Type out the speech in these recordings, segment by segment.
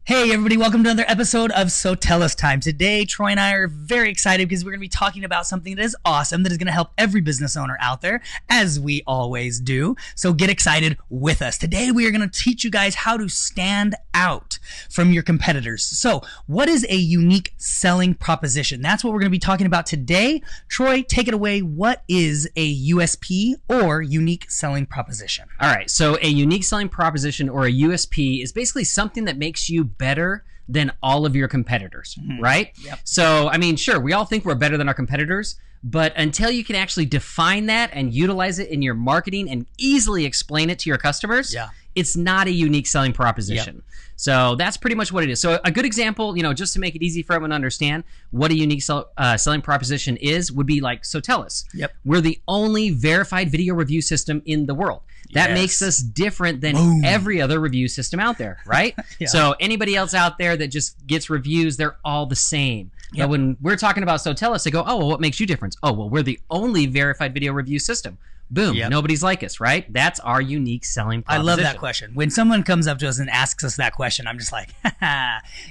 Hey everybody, welcome to another episode of SoTellUs Time. Today, Troy and I are very excited because we're going to be talking about something that is awesome, that is going to help every business owner out there, as we always do. So get excited with us. Today, we are going to teach you guys how to stand out from your competitors. So what is a unique selling proposition? That's what we're going to be talking about today. Troy, take it away. What is a USP or unique selling proposition? All right, so a unique selling proposition or a USP is basically something that makes you better than all of your competitors, right? Yep. So, I mean, sure, we all think we're better than our competitors, but until you can actually define that and utilize it in your marketing and easily explain it to your customers, it's not a unique selling proposition. Yep. So that's pretty much what it is. So a good example, just to make it easy for everyone to understand what a unique selling proposition is, would be like SoTellUs. Yep. We're the only verified video review system in the world. That makes us different than every other review system out there, right? So anybody else out there that just gets reviews, they're all the same. Yep. But when we're talking about SoTellUs, they go, oh, well, what makes you different? Oh, well, we're the only verified video review system. Boom. Yep. Nobody's like us, right? That's our unique selling proposition. I love that question. When someone comes up to us and asks us that question, I'm just like,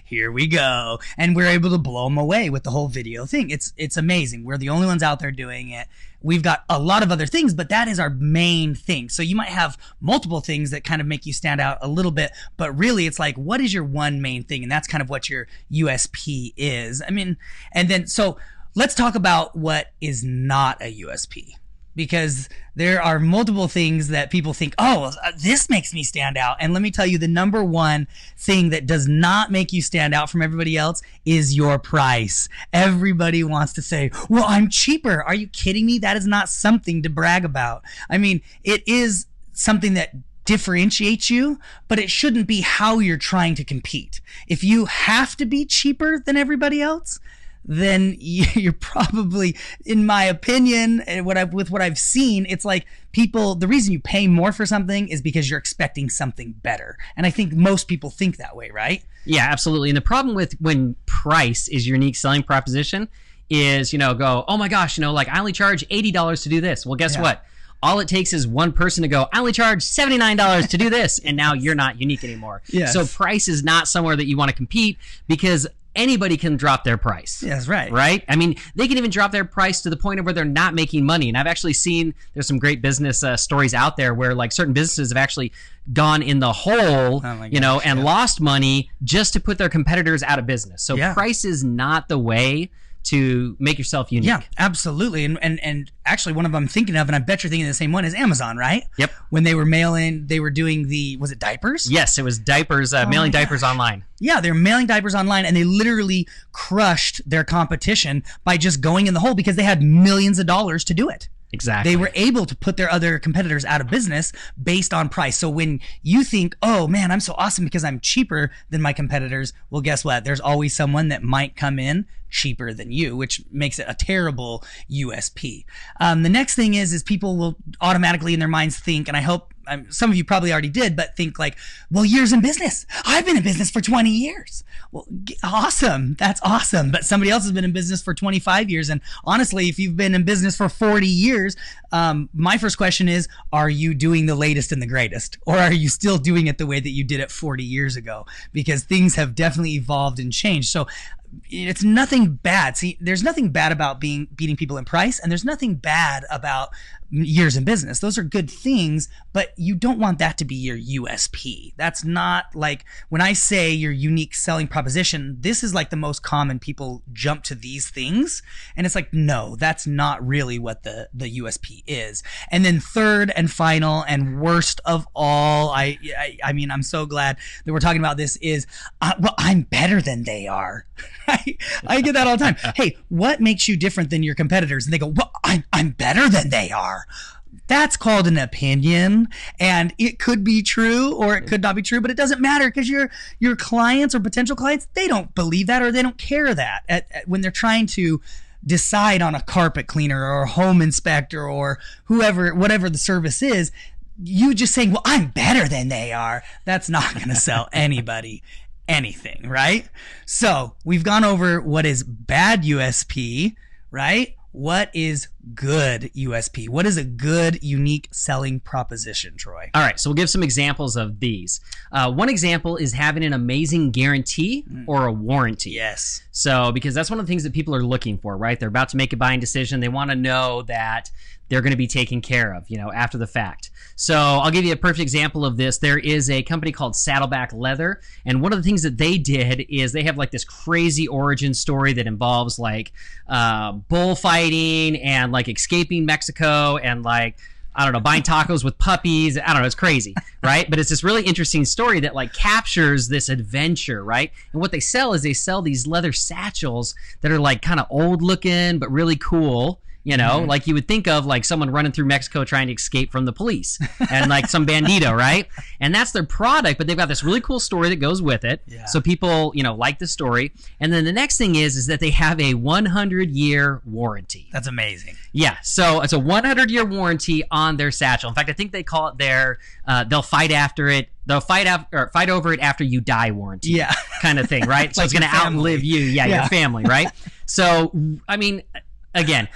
here we go. And we're able to blow them away with the whole video thing. It's amazing. We're the only ones out there doing it. We've got a lot of other things, but that is our main thing. So you might have multiple things that kind of make you stand out a little bit, but really it's like, what is your one main thing? And that's kind of what your USP is. I mean, and then, so let's talk about what is not a USP. Because there are multiple things that people think, oh, this makes me stand out. And let me tell you, the number one thing that does not make you stand out from everybody else is your price. Everybody wants to say, well, I'm cheaper. Are you kidding me? That is not something to brag about. I mean, it is something that differentiates you, but it shouldn't be how you're trying to compete. If you have to be cheaper than everybody else, then you're probably, in my opinion, and with what I've seen, it's like people, the reason you pay more for something is because you're expecting something better. And I think most people think that way, right? Yeah, absolutely. And the problem with when price is your unique selling proposition is, go, oh my gosh, like I only charge $80 to do this. Well, guess what? All it takes is one person to go, I only charge $79 to do this. And now you're not unique anymore. Yes. So price is not somewhere that you want to compete because anybody can drop their price. Yes, right. Right? I mean, they can even drop their price to the point of where they're not making money. And I've actually seen there's some great business stories out there where like certain businesses have actually gone in the hole, and lost money just to put their competitors out of business. So price is not the way to make yourself unique. Yeah, absolutely. And actually one of them I'm thinking of, and I bet you're thinking of the same one, is Amazon, right? Yep. When they were they were doing was it diapers? Yes, it was diapers, mailing diapers online. Yeah, they're mailing diapers online, and they literally crushed their competition by just going in the hole because they had millions of dollars to do it. Exactly. They were able to put their other competitors out of business based on price. So when you think, oh man, I'm so awesome because I'm cheaper than my competitors, well, guess what? There's always someone that might come in cheaper than you, which makes it a terrible USP. The next thing is people will automatically in their minds think, and I hope some of you probably already did, but think like, well, years in business. I've been in business for 20 years. Well, awesome. That's awesome. But somebody else has been in business for 25 years. And honestly, if you've been in business for 40 years, my first question is, are you doing the latest and the greatest? Or are you still doing it the way that you did it 40 years ago? Because things have definitely evolved and changed. So it's nothing bad. See, there's nothing bad about beating people in price, and there's nothing bad about years in business. Those are good things, but you don't want that to be your USP. That's not like, when I say your unique selling proposition, this is like the most common. People jump to these things, and it's like, no, that's not really what the USP is. And then third and final and worst of all, I mean, I'm so glad that we're talking about this, is, well, I'm better than they are. I get that all the time. Hey, what makes you different than your competitors? And they go, well, I'm better than they are. That's called an opinion, and it could be true or it could not be true, but it doesn't matter because your clients or potential clients, they don't believe that or they don't care that when they're trying to decide on a carpet cleaner or a home inspector or whatever the service is. You just saying, well, I'm better than they are, that's not going to sell anybody anything, right? So we've gone over what is bad USP, right? what is good USP? What is a good, unique selling proposition, Troy? All right, so we'll give some examples of these. One example is having an amazing guarantee or a warranty. Yes. So, because that's one of the things that people are looking for, right? They're about to make a buying decision. They want to know that they're going to be taken care of, after the fact. So I'll give you a perfect example of this. There is a company called Saddleback Leather, and one of the things that they did is they have like this crazy origin story that involves like bullfighting and like escaping Mexico and like, I don't know, buying tacos with puppies. I don't know, it's crazy, right? But it's this really interesting story that like captures this adventure, right? And what they sell is they sell these leather satchels that are like kind of old looking but really cool. Like you would think of like someone running through Mexico trying to escape from the police and like some bandito, right? And that's their product, but they've got this really cool story that goes with it. Yeah. So people, like the story. And then the next thing is that they have a 100-year warranty. That's amazing. Yeah. So it's a 100-year warranty on their satchel. In fact, I think they call it their, they'll fight after it. They'll fight over it after you die warranty. Yeah. Kind of thing, right? So like it's going to outlive you. Yeah, your family, right? So, I mean, again,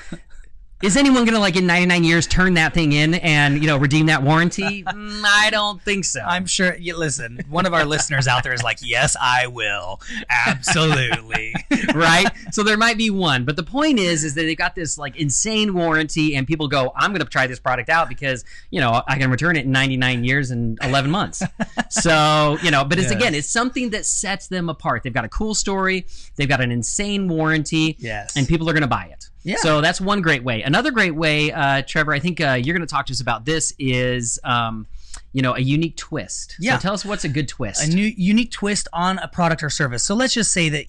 is anyone going to, like, in 99 years turn that thing in and, redeem that warranty? I don't think so. I'm sure. Listen, one of our listeners out there is like, yes, I will. Absolutely. Right? So there might be one. But the point is that they've got this, like, insane warranty, and people go, I'm going to try this product out because, I can return it in 99 years and 11 months. So, but it's, again, it's something that sets them apart. They've got a cool story. They've got an insane warranty. Yes. And people are going to buy it. Yeah. So that's one great way. Another great way, Trevor, I think you're going to talk to us about this is, a unique twist. Yeah. So tell us what's a good twist. A new unique twist on a product or service. So let's just say that,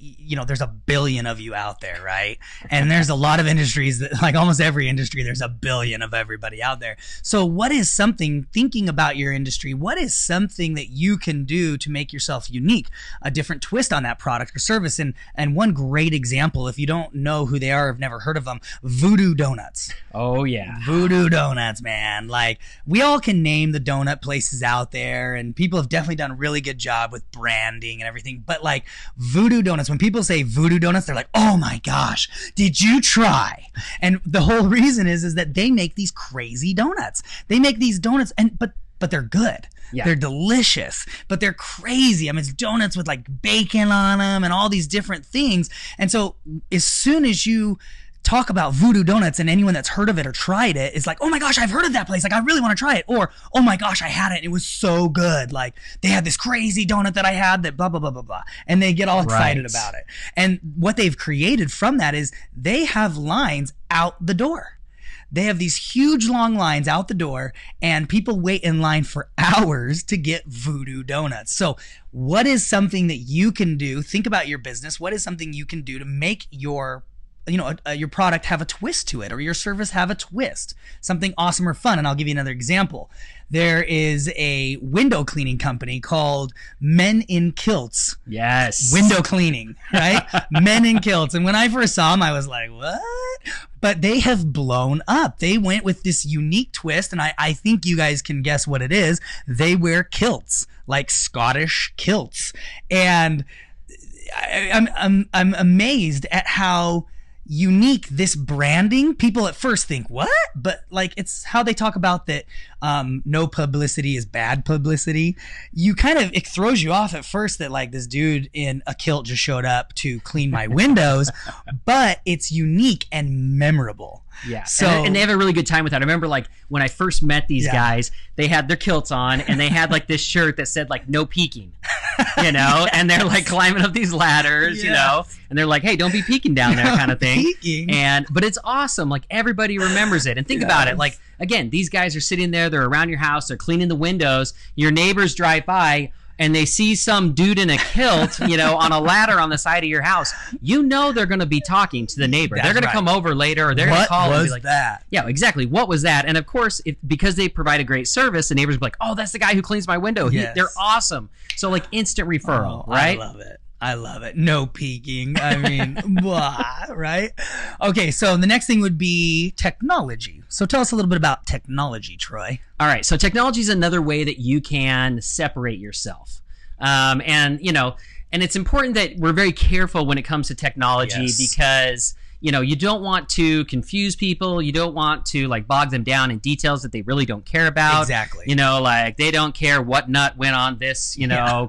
there's a billion of you out there, right? And there's a lot of industries that, like almost every industry, there's a billion of everybody out there. So what is something, thinking about your industry, what is something that you can do to make yourself unique, a different twist on that product or service? And one great example, if you don't know who they are, have never heard of them, Voodoo Donuts. Oh, yeah. Voodoo Donuts, man. Like, we all can name the donut places out there, and people have definitely done a really good job with branding and everything. But like Voodoo Donuts, when people say Voodoo Donuts, they're like, oh my gosh, did you try? And the whole reason is that they make these crazy donuts. They make these donuts, but they're good. Yeah. They're delicious, but they're crazy. I mean, it's donuts with like bacon on them and all these different things. And so as soon as you talk about Voodoo Donuts, and anyone that's heard of it or tried it is like, oh my gosh, I've heard of that place. Like, I really want to try it. Or, oh my gosh, I had it and it was so good. Like, they had this crazy donut that I had that blah, blah, blah, blah, blah. And they get all excited about it. And what they've created from that is they have lines out the door. They have these huge long lines out the door, and people wait in line for hours to get Voodoo Donuts. So what is something that you can do? Think about your business. What is something you can do to make your product have a twist to it, or your service have a twist, something awesome or fun? And I'll give you another example. There is a window cleaning company called Men in Kilts. Yes. Window cleaning, right? Men in Kilts. And when I first saw them, I was like, what? But they have blown up. They went with this unique twist, and I think you guys can guess what it is. They wear kilts, like Scottish kilts. And I'm amazed at how unique this branding. People at first think, what? But like, it's how they talk about that no publicity is bad publicity. You kind of, it throws you off at first that like this dude in a kilt just showed up to clean my windows, but it's unique and memorable. Yeah. So, and they have a really good time with that. I remember like when I first met these guys, they had their kilts on and they had like this shirt that said like no peeking, yes. And they're like climbing up these ladders, and they're like, hey, don't be peeking down there kind of thing. But it's awesome. Like everybody remembers it. And think about it. Like, again, these guys are sitting there, they're around your house, they're cleaning the windows, your neighbors drive by, and they see some dude in a kilt, on a ladder on the side of your house, they're going to be talking to the neighbor. They're going to come over later, or they're going to call and be like, that? Yeah, exactly. What was that? And of course, because they provide a great service, the neighbors will be like, oh, that's the guy who cleans my window. Yes. They're awesome. So like instant referral, right? I love it. No peeking. I mean, blah, right? Okay, so the next thing would be technology. So tell us a little bit about technology, Troy. All right, so technology is another way that you can separate yourself. And it's important that we're very careful when it comes to technology because, you don't want to confuse people. You don't want to like bog them down in details that they really don't care about. Exactly. Like they don't care what nut went on this,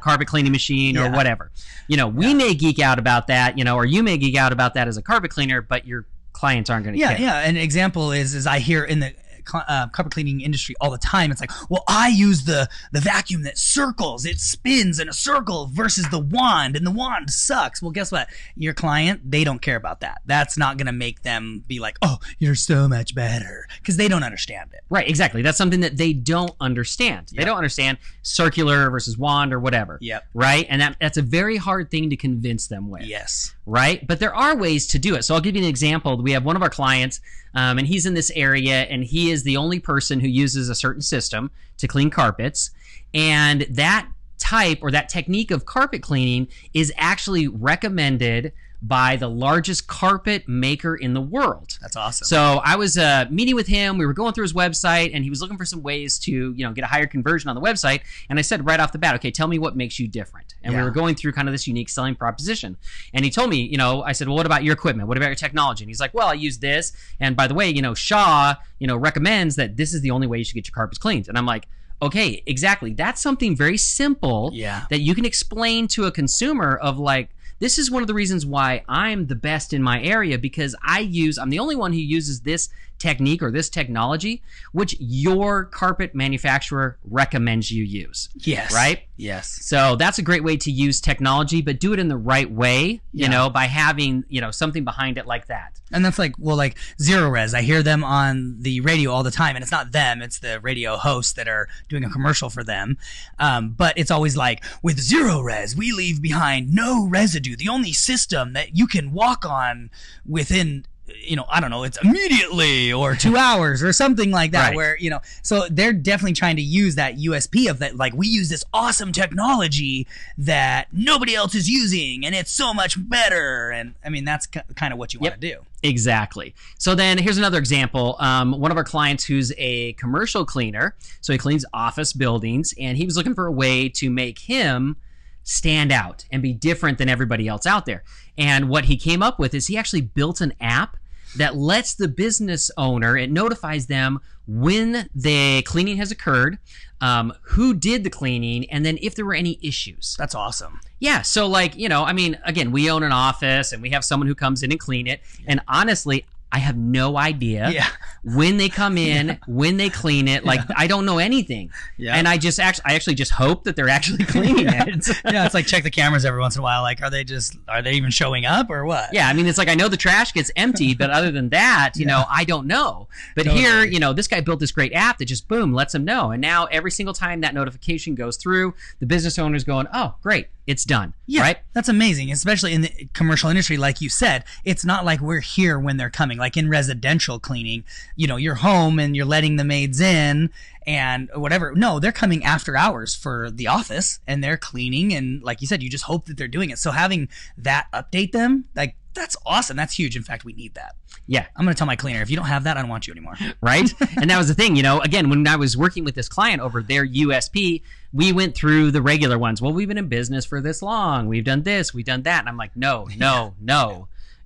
carpet cleaning machine or whatever. We may geek out about that, or you may geek out about that as a carpet cleaner, but your clients aren't going to care. Yeah. An example is I hear in the carpet cleaning industry all the time. It's like, well, I use the vacuum that circles, it spins in a circle versus the wand, and the wand sucks. Well, guess what? Your client, they don't care about that. That's not going to make them be like, oh, you're so much better, because they don't understand it. Right, exactly. That's something that they don't understand. They don't understand circular versus wand or whatever. Yep. Right? And that's a very hard thing to convince them with. Yes. Right? But there are ways to do it. So I'll give you an example. We have one of our clients, and he's in this area, and he is the only person who uses a certain system to clean carpets. And that type or that technique of carpet cleaning is actually recommended by the largest carpet maker in the world. That's awesome. So I was meeting with him. We were going through his website, and he was looking for some ways to, get a higher conversion on the website. And I said right off the bat, okay, tell me what makes you different. And we were going through kind of this unique selling proposition. And he told me, I said, well, what about your equipment? What about your technology? And he's like, well, I use this. And by the way, Shaw, recommends that this is the only way you should get your carpets cleaned. And I'm like, okay, exactly. That's something very simple that you can explain to a consumer of like, this is one of the reasons why I'm the best in my area, because I'm the only one who uses this technique or this technology, which your carpet manufacturer recommends you use. Yes. Right? Yes. So that's a great way to use technology, but do it in the right way, by having, something behind it like that. And that's like Zero Res. I hear them on the radio all the time, and it's not them, it's the radio hosts that are doing a commercial for them. But it's always like, with Zero Res, we leave behind no residue. The only system that you can walk on within, I don't know, it's immediately or 2 hours or something like that, right. Where, so they're definitely trying to use that USP of that, like, we use this awesome technology that nobody else is using, and it's so much better. And I mean, that's kind of what you want to do. Exactly. So then here's another example. One of our clients who's a commercial cleaner, so he cleans office buildings, and he was looking for a way to make him stand out and be different than everybody else out there. And what he came up with is he actually built an app that lets the business owner, it notifies them when the cleaning has occurred, who did the cleaning, and then if there were any issues. That's awesome. Yeah. So like, again, we own an office and we have someone who comes in and clean it. And honestly, I have no idea when they come in, when they clean it. Like, I don't know anything. Yeah. And I actually just hope that they're actually cleaning it. It's like, check the cameras every once in a while. Like, are they even showing up or what? Yeah. I mean, it's like, I know the trash gets emptied, but other than that, I don't know. But here, this guy built this great app that just, boom, lets them know. And now every single time that notification goes through, the business owner's going, oh, great. It's done. Yeah, right? That's amazing, especially in the commercial industry. Like you said, it's not like we're here when they're coming. Like in residential cleaning, you're home and you're letting the maids in and whatever. No, they're coming after hours for the office and they're cleaning. And like you said, you just hope that they're doing it. So having that update them, like, that's awesome. That's huge. In fact, we need that. Yeah. I'm going to tell my cleaner, if you don't have that, I don't want you anymore. Right? And that was the thing, again, when I was working with this client over their USP, we went through the regular ones. Well, we've been in business for this long. We've done this. We've done that. And I'm like, no.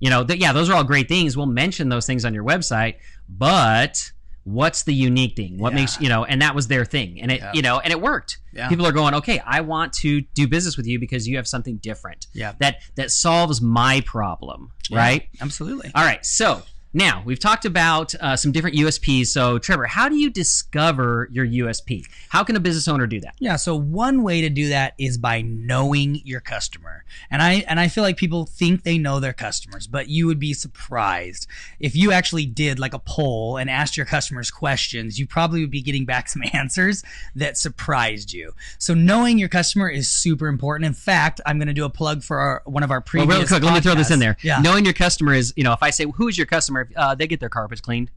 Those are all great things. We'll mention those things on your website, but what's the unique thing? What makes, and that was their thing. And it, and it worked. Yeah. People are going, okay, I want to do business with you because you have something different. Yeah. That solves my problem. Yeah, right? Absolutely. All right. So now we've talked about some different USPs. So Trevor, how do you discover your USP? How can a business owner do that? Yeah. So one way to do that is by knowing your customer. And I feel like people think they know their customers, but you would be surprised if you actually did like a poll and asked your customers questions. You probably would be getting back some answers that surprised you. So knowing your customer is super important. In fact, I'm going to do a plug for one of our previous real quick, let me throw this in there. Yeah. Knowing your customer is, if I say, who's your customer? They get their carpets cleaned.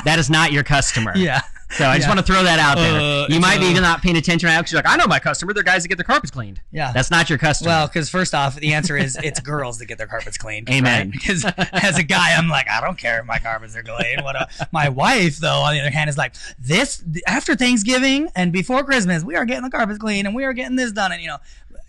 That is not your customer. Yeah. So I just want to throw that out there. You might be not paying attention now because you're like, I know my customer. They're guys that get their carpets cleaned. Yeah. That's not your customer. Well, because first off, the answer is it's girls that get their carpets cleaned. Amen. Right? Because as a guy, I'm like, I don't care if my carpets are cleaned. My wife, though, on the other hand, is like, after Thanksgiving and before Christmas, we are getting the carpets cleaned and we are getting this done. And,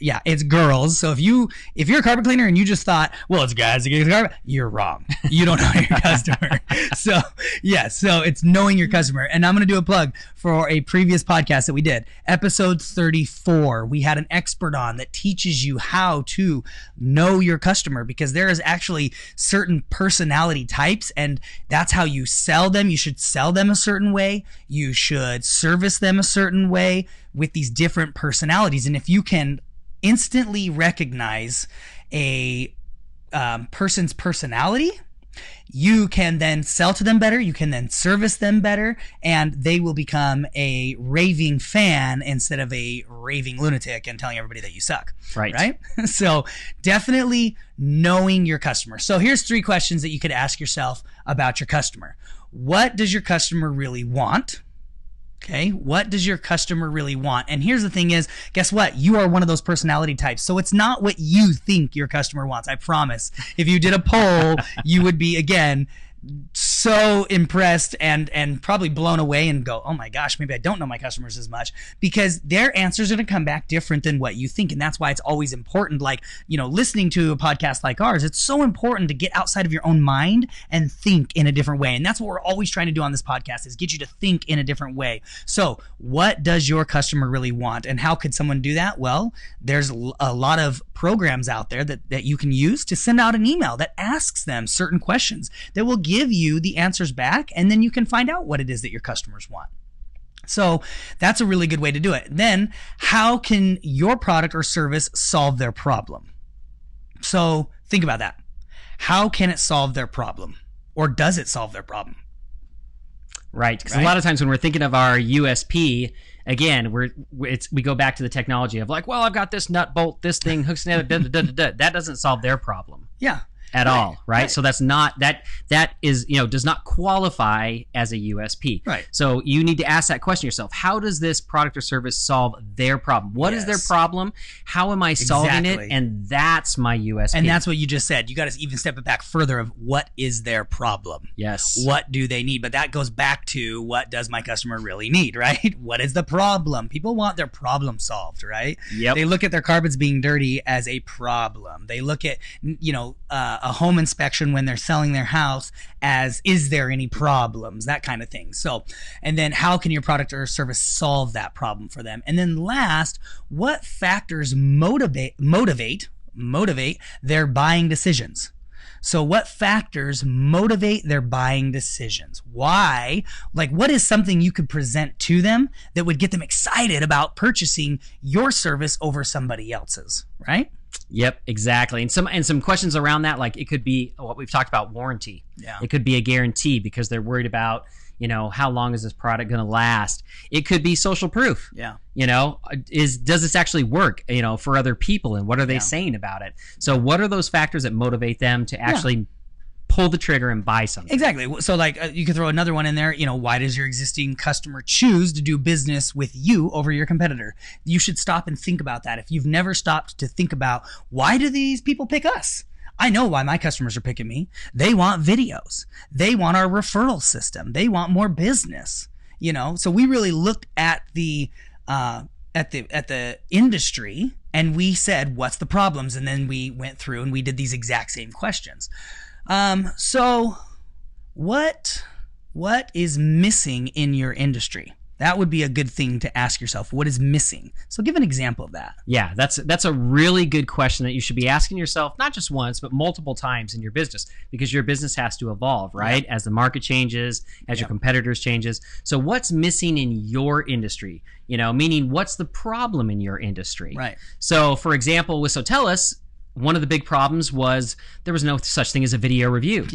yeah, it's girls. So if you're a carpet cleaner and you just thought, well, it's guys that get the carpet, you're wrong. You don't know your customer. So yeah, so it's knowing your customer. And I'm going to do a plug for a previous podcast that we did, episode 34. We had an expert on that teaches you how to know your customer, because there is actually certain personality types, and that's how you sell them. You should sell them a certain way. You should service them a certain way with these different personalities. And if you can instantly recognize a person's personality, you can then sell to them better, you can then service them better, and they will become a raving fan instead of a raving lunatic and telling everybody that you suck. Right? So definitely knowing your customer. So here's 3 questions that you could ask yourself about your customer. What does your customer really want? Okay, what does your customer really want? And here's the thing is, guess what? You are one of those personality types. So it's not what you think your customer wants. I promise. If you did a poll, you would be, again, so impressed and probably blown away and go, oh my gosh, maybe I don't know my customers as much, because their answers are going to come back different than what you think. And that's why it's always important, like, listening to a podcast like ours, it's so important to get outside of your own mind and think in a different way. And that's what we're always trying to do on this podcast, is get you to think in a different way. So what does your customer really want, and how could someone do that? Well, there's a lot of programs out there that you can use to send out an email that asks them certain questions that will give you the answers back, and then you can find out what it is that your customers want. So that's a really good way to do it. Then how can your product or service solve their problem? So think about that. How can it solve their problem? Or does it solve their problem? Right, because a lot of times when we're thinking of our USP, again, we go back to the technology of like, well, I've got this nut bolt, this thing hooks together, that doesn't solve their problem. Yeah. At all, right? So that's not that is, does not qualify as a USP. Right. So you need to ask that question yourself. How does this product or service solve their problem? What is their problem? How am I solving it? And that's my USP. And that's what you just said. You got to even step it back further of what is their problem? Yes. What do they need? But that goes back to, what does my customer really need, right? What is the problem? People want their problem solved, right? Yep. They look at their carpets being dirty as a problem. They look at, a home inspection when they're selling their house as, is there any problems, that kind of thing. So, and then how can your product or service solve that problem for them? And then last, what factors motivate their buying decisions? So what factors motivate their buying decisions? Why? Like, what is something you could present to them that would get them excited about purchasing your service over somebody else's, right? Yep, exactly. And some questions around that, like it could be what we've talked about, warranty. Yeah. It could be a guarantee because they're worried about, how long is this product going to last? It could be social proof. Yeah. Does this actually work, for other people, and what are they saying about it? So what are those factors that motivate them to actually pull the trigger and buy something? Exactly. So you could throw another one in there. Why does your existing customer choose to do business with you over your competitor? You should stop and think about that. If you've never stopped to think about, why do these people pick us? I know why my customers are picking me. They want videos. They want our referral system. They want more business. So we really looked at the industry, and we said, what's the problems? And then we went through and we did these exact same questions. So what is missing in your industry? That would be a good thing to ask yourself. What is missing? So give an example of that. Yeah, that's a really good question that you should be asking yourself, not just once, but multiple times in your business, because your business has to evolve, right? Yep. As the market changes, as your competitors changes. So what's missing in your industry? Meaning what's the problem in your industry? Right. So for example, with SoTellUs, one of the big problems was there was no such thing as a video review.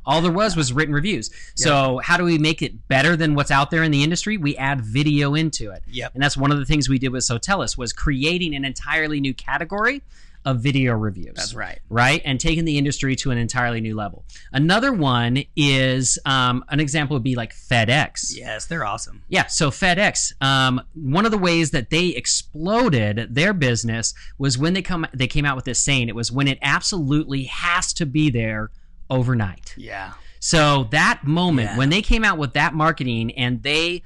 All there was written reviews. So how do we make it better than what's out there in the industry? We add video into it. And that's one of the things we did with SoTellUs, was creating an entirely new category of video reviews. That's right. Right? And taking the industry to an entirely new level. Another one is, an example would be like FedEx. Yes, they're awesome. Yeah, so FedEx, one of the ways that they exploded their business was when they came out with this saying, it was when it absolutely has to be there overnight. Yeah. So that moment when they came out with that marketing and they,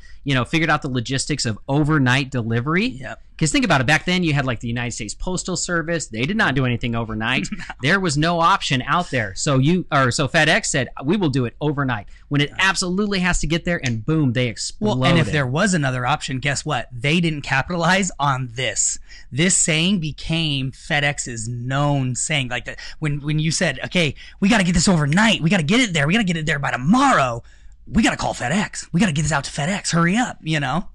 figured out the logistics of overnight delivery, Because think about it, back then you had like the United States Postal Service. They did not do anything overnight. There was no option out there. So FedEx said, we will do it overnight when it absolutely has to get there, and boom, they exploded. Well, and if there was another option, guess what? They didn't capitalize on this. This saying became FedEx's known saying. Like that, when you said, okay, we got to get this overnight. We got to get it there. We got to get it there by tomorrow. We got to call FedEx. We got to get this out to FedEx. Hurry up,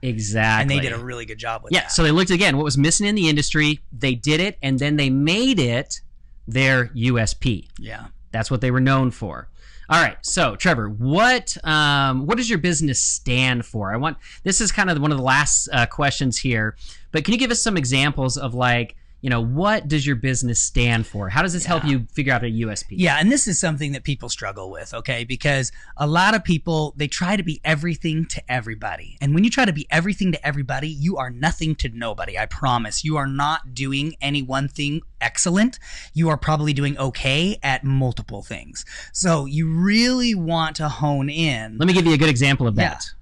Exactly. And they did a really good job with that. Yeah, so they looked again what was missing in the industry. They did it, and then they made it their USP. Yeah. That's what they were known for. All right, so Trevor, what does your business stand for? This is kind of one of the last questions here, but can you give us some examples of like, what does your business stand for? How does this help you figure out a USP? Yeah, and this is something that people struggle with, okay? Because a lot of people, they try to be everything to everybody. And when you try to be everything to everybody, you are nothing to nobody, I promise. You are not doing any one thing excellent. You are probably doing okay at multiple things. So you really want to hone in. Let me give you a good example of that. Yeah.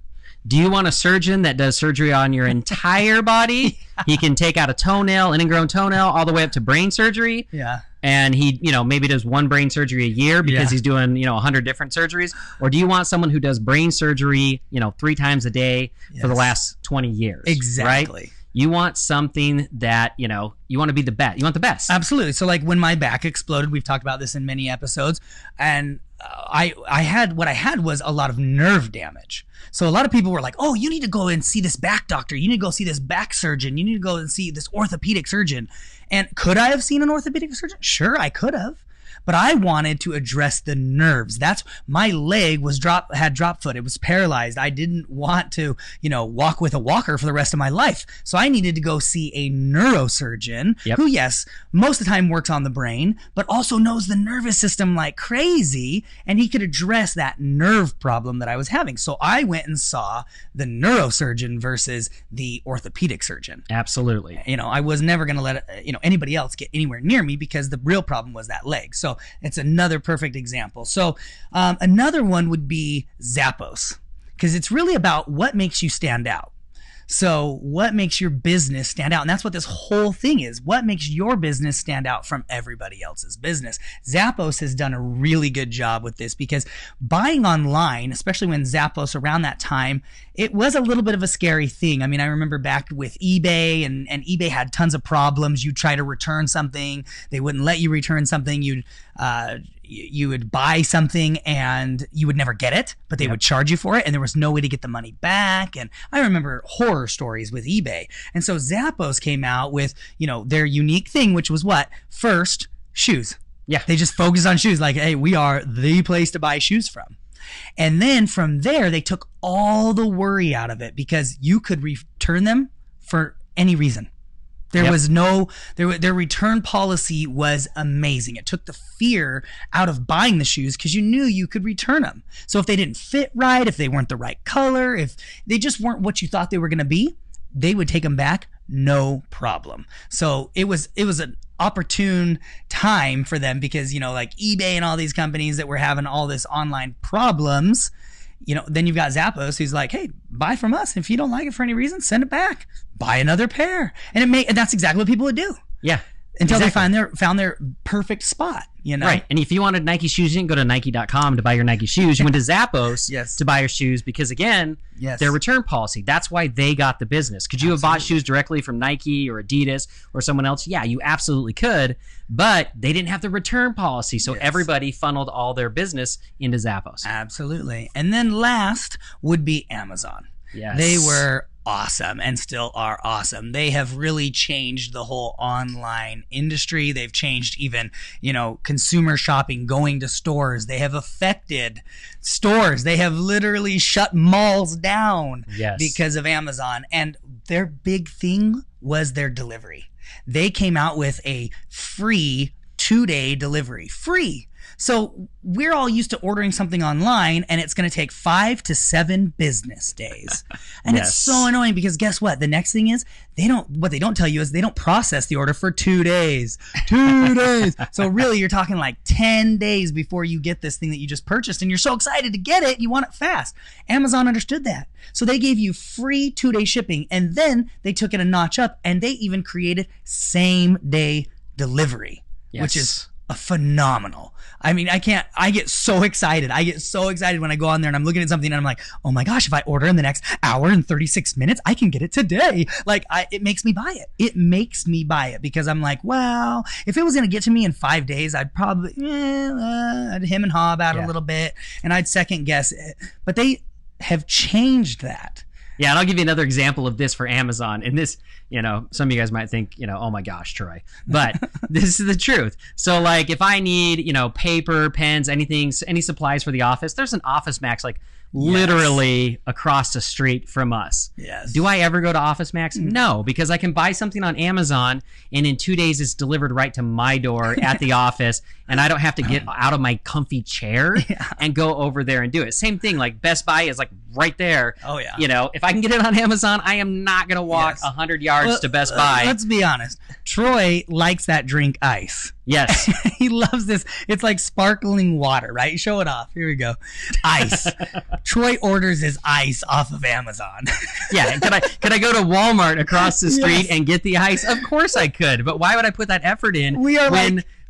Do you want a surgeon that does surgery on your entire body? He can take out a toenail, an ingrown toenail, all the way up to brain surgery. Yeah. And he, maybe does one brain surgery a year because he's doing, 100 different surgeries. Or do you want someone who does brain surgery, 3 times a day for the last 20 years? Exactly. Right? You want something that, you want to be the best. You want the best. Absolutely. So like when my back exploded, we've talked about this in many episodes, and I had was a lot of nerve damage. So a lot of people were like, oh, you need to go and see this back doctor. You need to go see this back surgeon. You need to go and see this orthopedic surgeon. And could I have seen an orthopedic surgeon? Sure, I could have. But I wanted to address the nerves. That's my leg had drop foot. It was paralyzed. I didn't want to, walk with a walker for the rest of my life. So I needed to go see a neurosurgeon who, yes, most of the time works on the brain, but also knows the nervous system like crazy. And he could address that nerve problem that I was having. So I went and saw the neurosurgeon versus the orthopedic surgeon. Absolutely. I was never going to let, anybody else get anywhere near me because the real problem was that leg. So it's another perfect example. So another one would be Zappos, because it's really about what makes you stand out. So what makes your business stand out? And that's what this whole thing is. What makes your business stand out from everybody else's business? Zappos has done a really good job with this, because buying online, especially when Zappos around that time, it was a little bit of a scary thing. I mean, I remember back with eBay, and eBay had tons of problems. You'd try to return something. They wouldn't let you return something. You would buy something and you would never get it, but they would charge you for it, and there was no way to get the money back. And I remember horror stories with eBay. And so Zappos came out with, their unique thing, which was what? First, shoes. Yeah. They just focused on shoes. Like, hey, we are the place to buy shoes from. And then from there, they took all the worry out of it, because you could return them for any reason. There was their return policy was amazing. It took the fear out of buying the shoes, because you knew you could return them. So if they didn't fit right, if they weren't the right color, if they just weren't what you thought they were going to be, they would take them back, no problem. So it was an opportune time for them, because, like eBay and all these companies that were having all this online problems, then you've got Zappos, who's like, hey, buy from us. If you don't like it for any reason, send it back. Buy another pair. And that's exactly what people would do. Yeah. Until they found their perfect spot, Right. And if you wanted Nike shoes, you didn't go to Nike.com to buy your Nike shoes. You went to Zappos to buy your shoes, because, again, their return policy. That's why they got the business. Could you have bought shoes directly from Nike or Adidas or someone else? Yeah, you absolutely could. But they didn't have the return policy. So everybody funneled all their business into Zappos. Absolutely. And then last would be Amazon. Yes. They were awesome and still are awesome. They have really changed the whole online industry. They've changed even, consumer shopping, going to stores. They have affected stores. They have literally shut malls down because of Amazon. And their big thing was their delivery. They came out with a free 2-day delivery. Free. So we're all used to ordering something online, and it's going to take 5 to 7 business days. And Yes. it's so annoying because guess what? The next thing is what they don't tell you is they don't process the order for 2 days. 2 days. So really you're talking like 10 days before you get this thing that you just purchased, and you're so excited to get it, you want it fast. Amazon understood that. So they gave you free 2-day shipping, and then they took it a notch up, and they even created same day delivery, which is a phenomenal. I mean, I get so excited. I get so excited when I go on there and I'm looking at something and I'm like, oh my gosh, if I order in the next hour and 36 minutes, I can get it today. Like, it makes me buy it. It makes me buy it because I'm like, well, if it was going to get to me in 5 days, I'd probably, I'd hem and haw about it a little bit and I'd second guess it. But they have changed that. Yeah, and I'll give you another example of this for Amazon. And this, some of you guys might think, oh my gosh, Troy. But this is the truth. So like if I need, paper, pens, anything, any supplies for the office, there's an Office Max like literally across the street from us. Yes. Do I ever go to Office Max? No, because I can buy something on Amazon and in 2 days it's delivered right to my door at the office and I don't have to get out of my comfy chair and go over there and do it. Same thing, like Best Buy is like right there. Oh yeah. If I can get it on Amazon, I am not going to walk 100 yards to Best Buy. Let's be honest. Troy likes that drink ice. Yes. He loves this. It's like sparkling water, right? Show it off. Here we go. Ice. Troy orders his ice off of Amazon. Yeah. Could I go to Walmart across the street and get the ice? Of course I could. But why would I put that effort in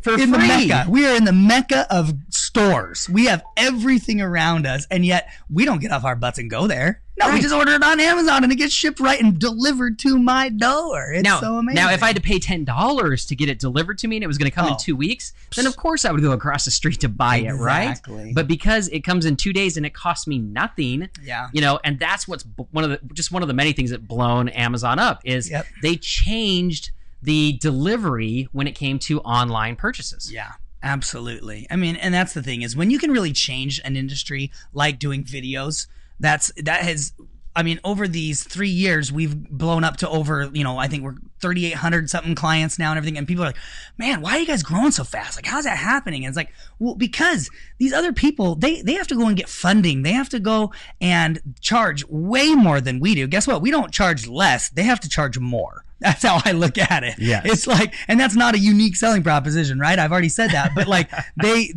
for free? The Mecca. We are in the Mecca of stores. We have everything around us, and yet we don't get off our butts and go there. No, we just order it on Amazon and it gets shipped right and delivered to my door. It's so amazing. Now, if I had to pay $10 to get it delivered to me and it was going to come in 2 weeks, then of course I would go across the street to buy it, right? But because it comes in 2 days and it costs me nothing, and that's what's one of the many things that blown Amazon up is they changed the delivery when it came to online purchases. Yeah. Absolutely. I mean, and that's the thing is when you can really change an industry like doing videos, over these 3 years, we've blown up to over, I think we're 3,800 something clients now and everything. And people are like, man, why are you guys growing so fast? Like, how's that happening? And it's like, well, because these other people, they have to go and get funding. They have to go and charge way more than we do. Guess what? We don't charge less. They have to charge more. That's how I look at it. Yes. It's like, and that's not a unique selling proposition, right? I've already said that, but like that's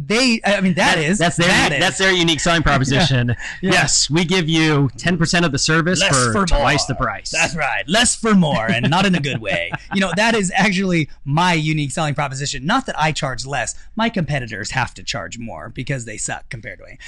their unique selling proposition. Yeah. Yes, we give you 10% of the service for twice the price. That's right. Less for more, and not in a good way. That is actually my unique selling proposition. Not that I charge less. My competitors have to charge more because they suck compared to me.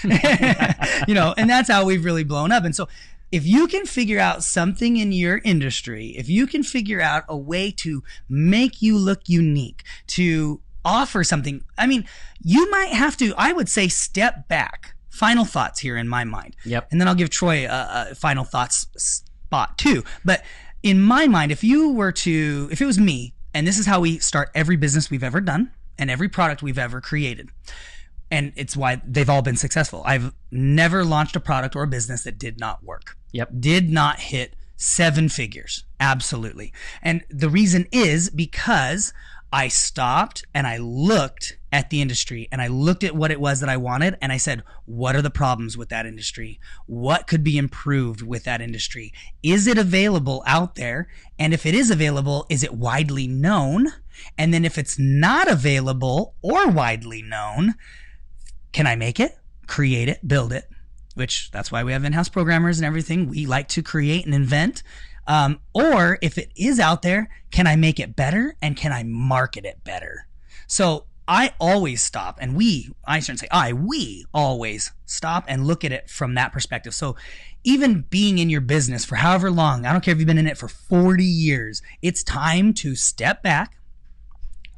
And that's how we've really blown up. And so if you can figure out something in your industry, if you can figure out a way to make you look unique, to offer something, I mean, you might have to, I would say, step back. Final thoughts here in my mind. Yep. And then I'll give Troy a final thoughts spot too. But in my mind, if it was me, and this is how we start every business we've ever done and every product we've ever created, and it's why they've all been successful. I've never launched a product or a business that did not work. Yep. Did not hit 7 figures. Absolutely. And the reason is because I stopped and I looked at the industry and I looked at what it was that I wanted and I said, what are the problems with that industry? What could be improved with that industry? Is it available out there? And if it is available, is it widely known? And then if it's not available or widely known, can I make it, create it, build it? Which that's why we have in-house programmers and everything. We like to create and invent. Or if it is out there, can I make it better and can I market it better? So I always stop, and we always stop and look at it from that perspective. So even being in your business for however long, I don't care if you've been in it for 40 years, it's time to step back.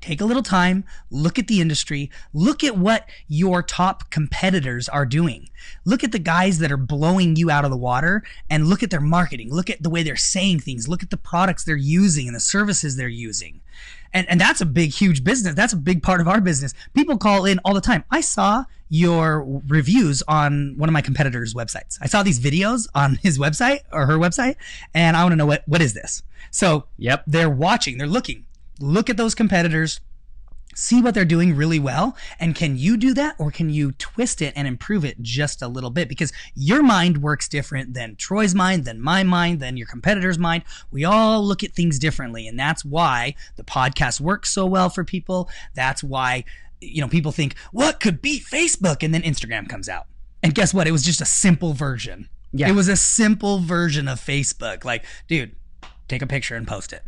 Take a little time, look at the industry, look at what your top competitors are doing. Look at the guys that are blowing you out of the water and look at their marketing. Look at the way they're saying things. Look at the products they're using and the services they're using. And that's a big, huge business. That's a big part of our business. People call in all the time. I saw your reviews on one of my competitors' websites. I saw these videos on his website or her website, and I want to know what is this? So they're watching, they're looking. Look at those competitors. see what they're doing really well, and can you do that, or can you twist it and improve it just a little bit? Because your mind works different than Troy's mind, than my mind, than your competitor's mind. We all look at things differently, and that's why the podcast works so well for people. That's why, people think, what could beat Facebook? And then Instagram comes out. And guess what? It was just a simple version. Yeah. It was a simple version of Facebook. Like, dude, take a picture and post it.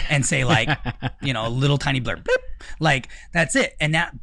And say like, a little tiny blurb, boop, like that's it. And that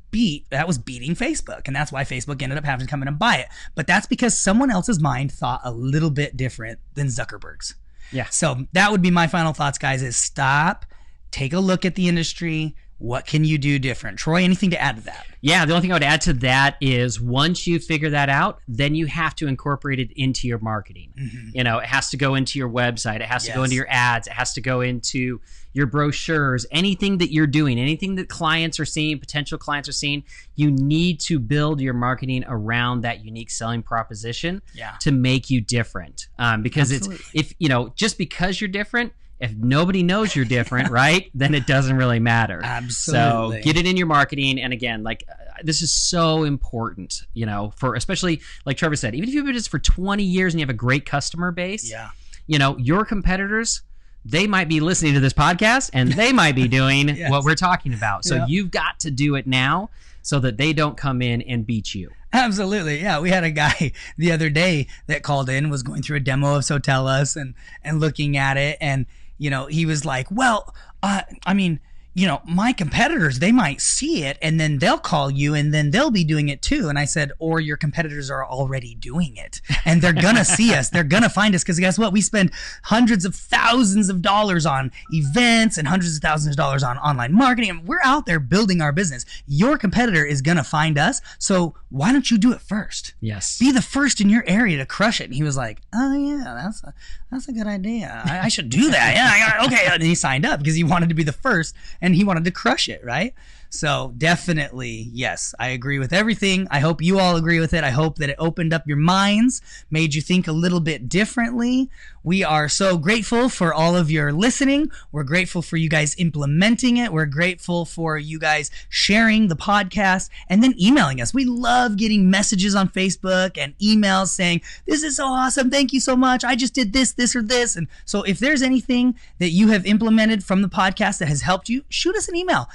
was beating Facebook. And that's why Facebook ended up having to come in and buy it. But that's because someone else's mind thought a little bit different than Zuckerberg's. Yeah. So that would be my final thoughts, guys, is stop, take a look at the industry. What can you do different? Troy, anything to add to that? Yeah, the only thing I would add to that is once you figure that out, then you have to incorporate it into your marketing. Mm-hmm. It has to go into your website. It has to go into your ads. It has to go into your brochures. Anything that you're doing, anything that clients are seeing, potential clients are seeing, you need to build your marketing around that unique selling proposition to make you different. Because Absolutely. Just because you're different, if nobody knows you're different, right, then it doesn't really matter. Absolutely. So get it in your marketing. And again, this is so important, for especially like Trevor said, even if you've been just for 20 years and you have a great customer base, your competitors, they might be listening to this podcast and they might be doing what we're talking about. So you've got to do it now so that they don't come in and beat you. Absolutely. Yeah. We had a guy the other day that called in, was going through a demo of SoTellUs and looking at it. And, he was like, well, my competitors, they might see it and then they'll call you and then they'll be doing it too. And I said, or your competitors are already doing it and they're going to see us. They're going to find us, because guess what? We spend hundreds of thousands of dollars on events and hundreds of thousands of dollars on online marketing. And we're out there building our business. Your competitor is going to find us. So why don't you do it first? Yes. Be the first in your area to crush it. And he was like, oh yeah, that's a good idea. I should do that. Yeah. Okay. And he signed up because he wanted to be the first. And he wanted to crush it, right? So definitely, yes, I agree with everything. I hope you all agree with it. I hope that it opened up your minds, made you think a little bit differently. We are so grateful for all of your listening. We're grateful for you guys implementing it. We're grateful for you guys sharing the podcast and then emailing us. We love getting messages on Facebook and emails saying, this is so awesome. Thank you so much. I just did this, or this. And so if there's anything that you have implemented from the podcast that has helped you, shoot us an email.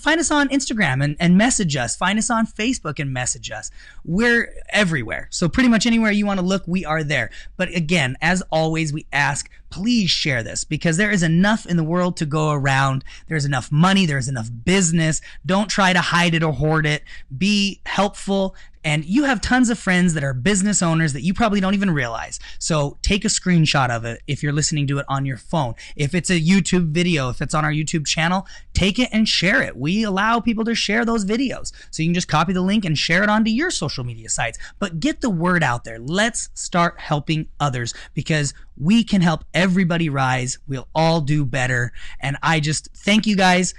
Find us on Instagram and message us. Find us on Facebook and message us. We're everywhere. So pretty much anywhere you want to look, we are there. But again, as always, we ask, please share this, because there is enough in the world to go around. There's enough money. There's enough business. Don't try to hide it or hoard it. Be helpful. And you have tons of friends that are business owners that you probably don't even realize. So take a screenshot of it if you're listening to it on your phone. If it's a YouTube video, if it's on our YouTube channel, take it and share it. We allow people to share those videos. So you can just copy the link and share it onto your social media sites. But get the word out there. Let's start helping others, because we can help everybody rise. We'll all do better. And I just thank you guys.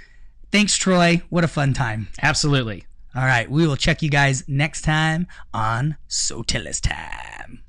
Thanks, Troy. What a fun time. Absolutely. All right, we will check you guys next time on SoTellUs Time.